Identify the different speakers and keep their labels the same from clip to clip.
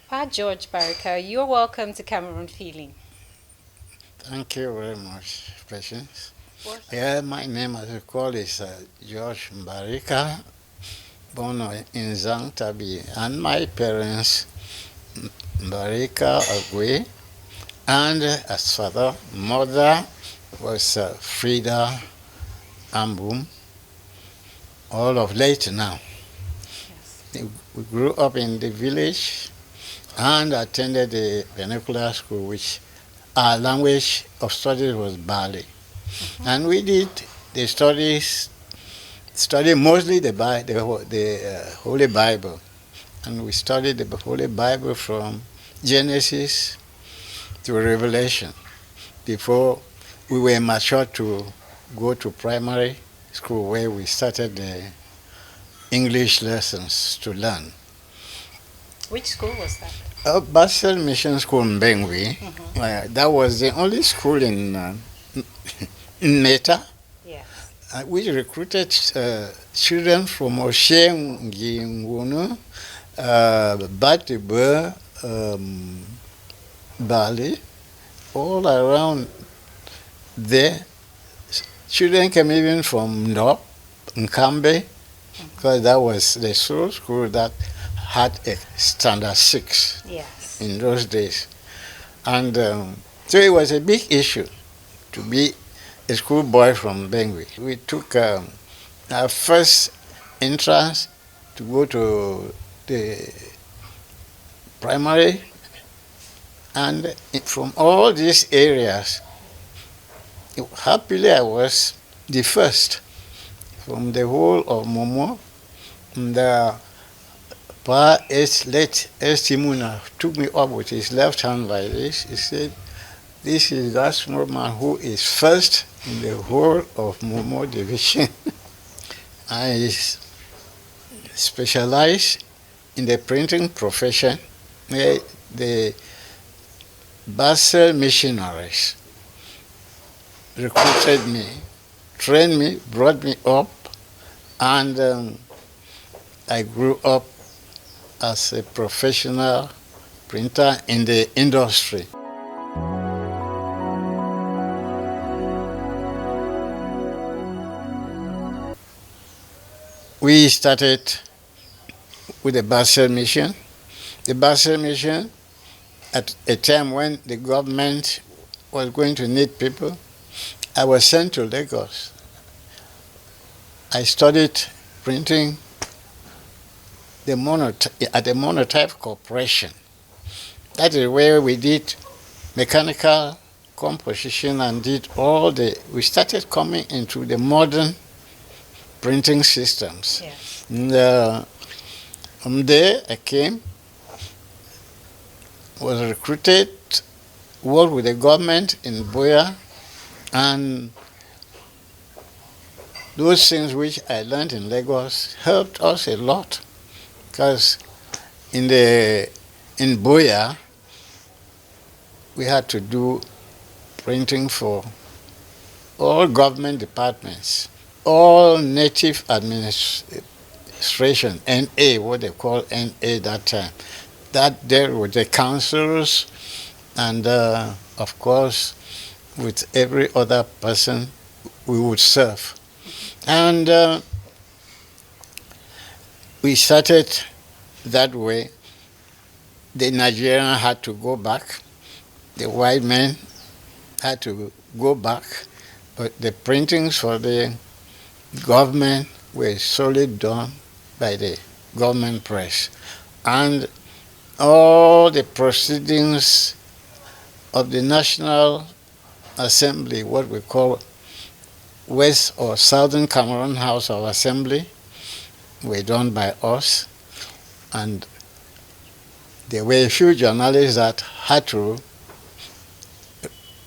Speaker 1: Pa George Baraka, you're welcome to Cameroon Feeling.
Speaker 2: Thank you very much, Patience.
Speaker 1: What?
Speaker 2: Yeah, my name, as you call, is George Mbarika, born in Zangtabi, and my parents, Mbarika Agwe, and as father, mother was Frida Ambum, all of late now.
Speaker 1: Yes.
Speaker 2: We grew up in the village and attended the vernacular school, which our language of studies was Bali. And we did the study mostly the Holy Bible. And we studied the Holy Bible from Genesis to Revelation before we were mature to go to primary school where we started the English lessons to learn.
Speaker 1: Which school was that?
Speaker 2: Basel Mission School in Bengui, that was the only school in Meta
Speaker 1: Yes.
Speaker 2: which recruited children from Osheng, Ngunu, Batibur, Bali, all around there. Children came even from Ndop, Nkambe, because that was the school that had a standard 6
Speaker 1: Yes.
Speaker 2: in those days. And so it was a big issue to be a schoolboy from Bengui. We took our first entrance to go to the primary, and from all these areas, happily I was the first from the whole of Momo. And Pa late Estimuna took me up with his left hand like this. He said, "This is that small man who is first in the whole of Momo division." I specialize in the printing profession, where the Basel missionaries recruited me, trained me, brought me up, and I grew up as a professional printer in the industry. We started with the Basel Mission. The Basel Mission, at a time when the government was going to need people, I was sent to Lagos. I studied printing at the Monotype Corporation. That is where we did mechanical composition and we started coming into the modern printing systems.
Speaker 1: Yes.
Speaker 2: And from there I came, was recruited, worked with the government in Buea, and those things which I learned in Lagos helped us a lot, because in Buea we had to do printing for all government departments, all native administration, NA, what they call NA that time. That dealt with the councils and, of course, with every other person we would serve. And we started that way. The Nigerian had to go back. The white men had to go back. But the printings for the government were solely done by the government press. And all the proceedings of the National Assembly, what we call West or Southern Cameroon House of Assembly, were done by us. And there were a few journalists that had to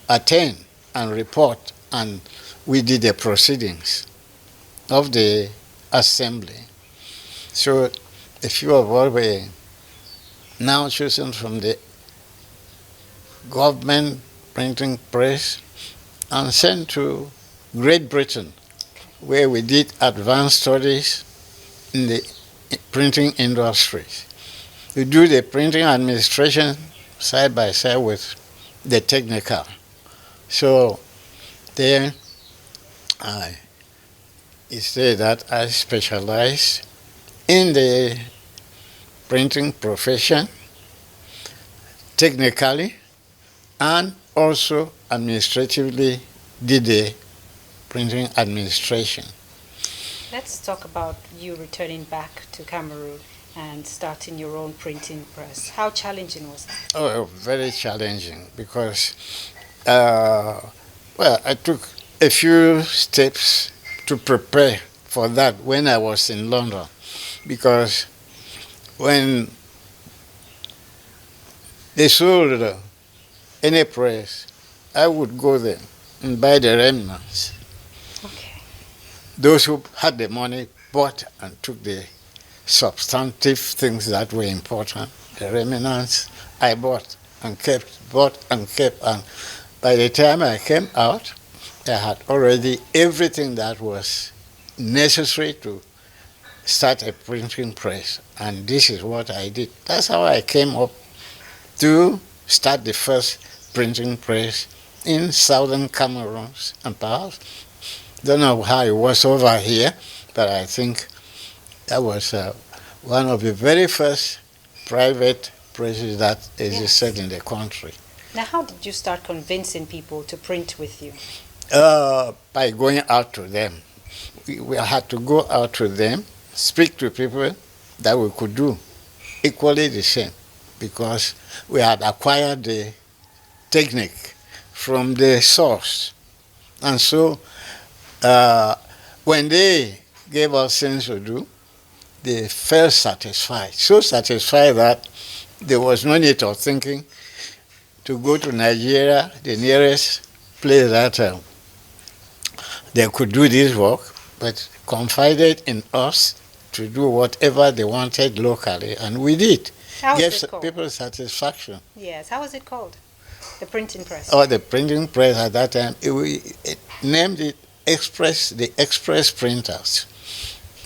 Speaker 2: attend and report, and we did the proceedings of the assembly. So a few of us were now chosen from the government printing press and sent to Great Britain, where we did advanced studies in the printing industry. You do the printing administration side by side with the technical. So then I say that I specialize in the printing profession, technically, and also administratively did the printing administration.
Speaker 1: Let's talk about you returning back to Cameroon and starting your own printing press. How challenging was that?
Speaker 2: Oh, very challenging because, well, I took a few steps to prepare for that when I was in London, because when they sold any press, I would go there and buy the remnants.
Speaker 1: Okay.
Speaker 2: Those who had the money bought and took the substantive things that were important. The remnants I bought and kept, and by the time I came out, I had already everything that was necessary to start a printing press, and this is what I did. That's how I came up to start the first printing press in southern Cameroon, and perhaps don't know how it was over here, but I think that was one of the very first private presses that existed in the country.
Speaker 1: Now, how did you start convincing people to print with you?
Speaker 2: By going out to them. We had to go out to them, speak to people that we could do equally the same, because we had acquired the technique from the source. And so when they gave us things to do, they felt satisfied. So satisfied that there was no need of thinking to go to Nigeria, the nearest place that they could do this work, but confided in us to do whatever they wanted locally, and we did.
Speaker 1: How
Speaker 2: Gave
Speaker 1: was it called?
Speaker 2: people satisfaction.
Speaker 1: Yes. How was it called? The printing press.
Speaker 2: Oh, the printing press at that time, it named it the Express printers.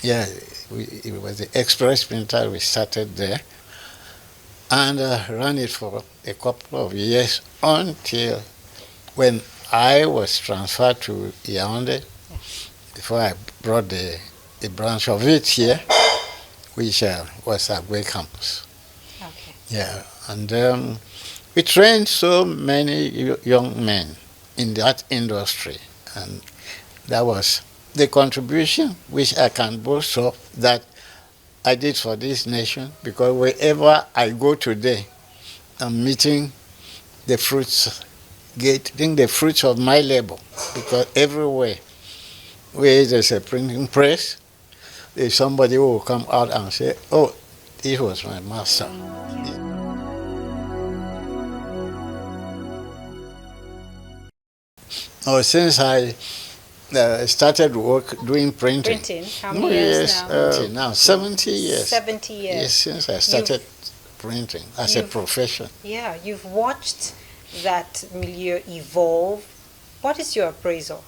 Speaker 2: Yeah, it was the Express printer. We started there and ran it for a couple of years until when I was transferred to Yaoundé, before I brought the branch of it here, which was at Way Campus.
Speaker 1: Okay.
Speaker 2: Yeah, and we trained so many young men in that industry, and that was the contribution which I can boast of that I did for this nation, because wherever I go today, I'm meeting the fruits, getting the fruits of my labor, because everywhere where there's a printing press, there's somebody who will come out and say, oh, this was my master. Oh, since I started doing printing.
Speaker 1: Printing? How many years now?
Speaker 2: Now 70 years.
Speaker 1: 70 years.
Speaker 2: Yes, since I started printing as a profession.
Speaker 1: Yeah, you've watched that milieu evolve. What is your appraisal?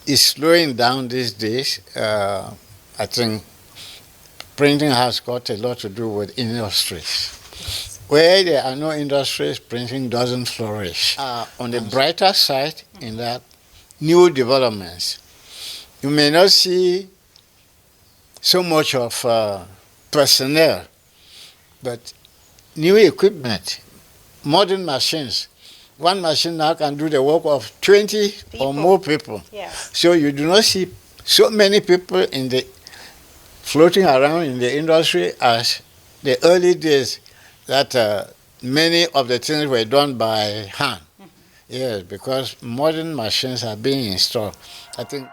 Speaker 2: It's slowing down these days. I think printing has got a lot to do with industries. Where there are no industries, printing doesn't flourish. On the brighter side, in that new developments, you may not see so much of personnel, but new equipment, modern machines. One machine now can do the work of 20 or more people.
Speaker 1: Yes.
Speaker 2: So you do not see so many people floating around in the industry as the early days that many of the things were done by hand. Yes, because modern machines are being installed. I think